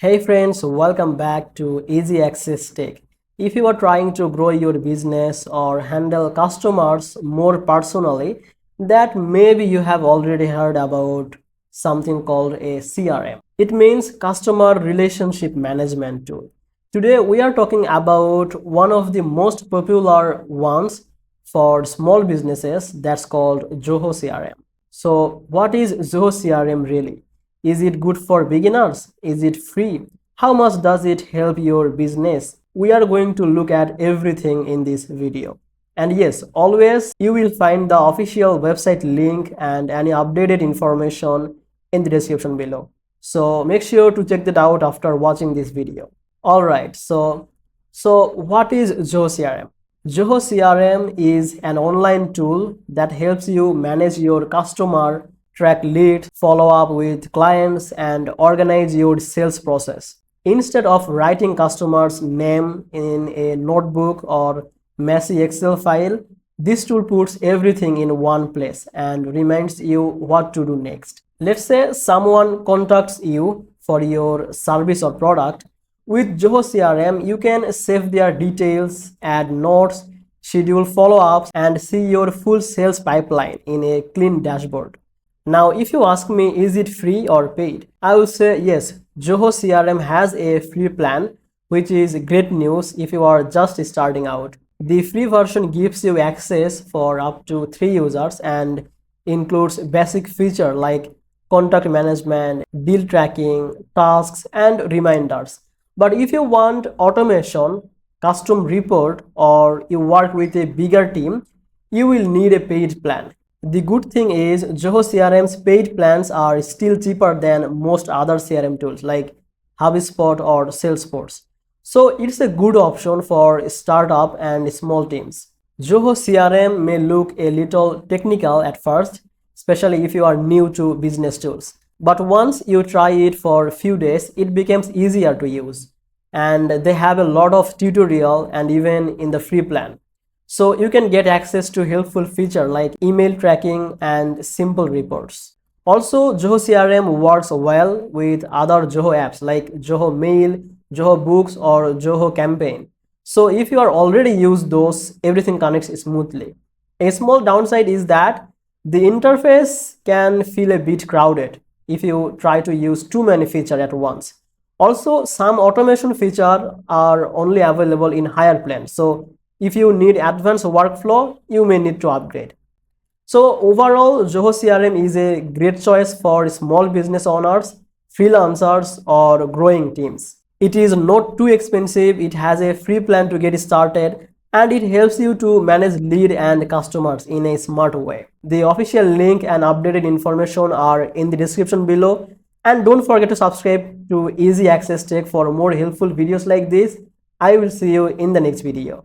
Hey friends, welcome back to Easy Access Tech. If you are trying to grow your business or handle customers more personally, that maybe you have already heard about something called a CRM. It means Customer Relationship Management Tool. Today we are talking about one of the most popular ones for small businesses that's called Zoho CRM. So what is Zoho CRM really? Is it good for beginners? Is it free? How much does it help your business? We are going to look at everything in this video. And yes, always you will find the official website link and any updated information in the description below. So make sure to check that out after watching this video. Alright, so what is Zoho CRM? Zoho CRM is an online tool that helps you manage your customer, track leads, follow up with clients, and organize your sales process. Instead of writing customers' name in a notebook or messy Excel file, this tool puts everything in one place and reminds you what to do next. Let's say someone contacts you for your service or product. With Zoho CRM, you can save their details, add notes, schedule follow-ups, and see your full sales pipeline in a clean dashboard. Now, if you ask me, is it free or paid? I will say yes, Zoho CRM has a free plan, which is great news if you are just starting out. The free version gives you access for up to 3 users and includes basic features like contact management, deal tracking, tasks, and reminders. But if you want automation, custom report, or you work with a bigger team, you will need a paid plan. The good thing is Zoho CRM's paid plans are still cheaper than most other CRM tools like HubSpot or Salesforce. So it's a good option for startup and small teams. Zoho CRM may look a little technical at first, especially if you are new to business tools. But once you try it for a few days, it becomes easier to use. And they have a lot of tutorial and even in the free plan. So you can get access to helpful features like email tracking and simple reports. Also, Zoho CRM works well with other Zoho apps like Zoho Mail, Zoho Books, or Zoho Campaign. So if you are already use those, everything connects smoothly. A small downside is that the interface can feel a bit crowded if you try to use too many features at once. Also, some automation features are only available in higher plans. So if you need advanced workflow, you may need to upgrade. So overall, Zoho CRM is a great choice for small business owners, freelancers, or growing teams. It is not too expensive, it has a free plan to get started, and it helps you to manage lead and customers in a smart way. The official link and updated information are in the description below. And don't forget to subscribe to Easy Access Tech for more helpful videos like this. I will see you in the next video.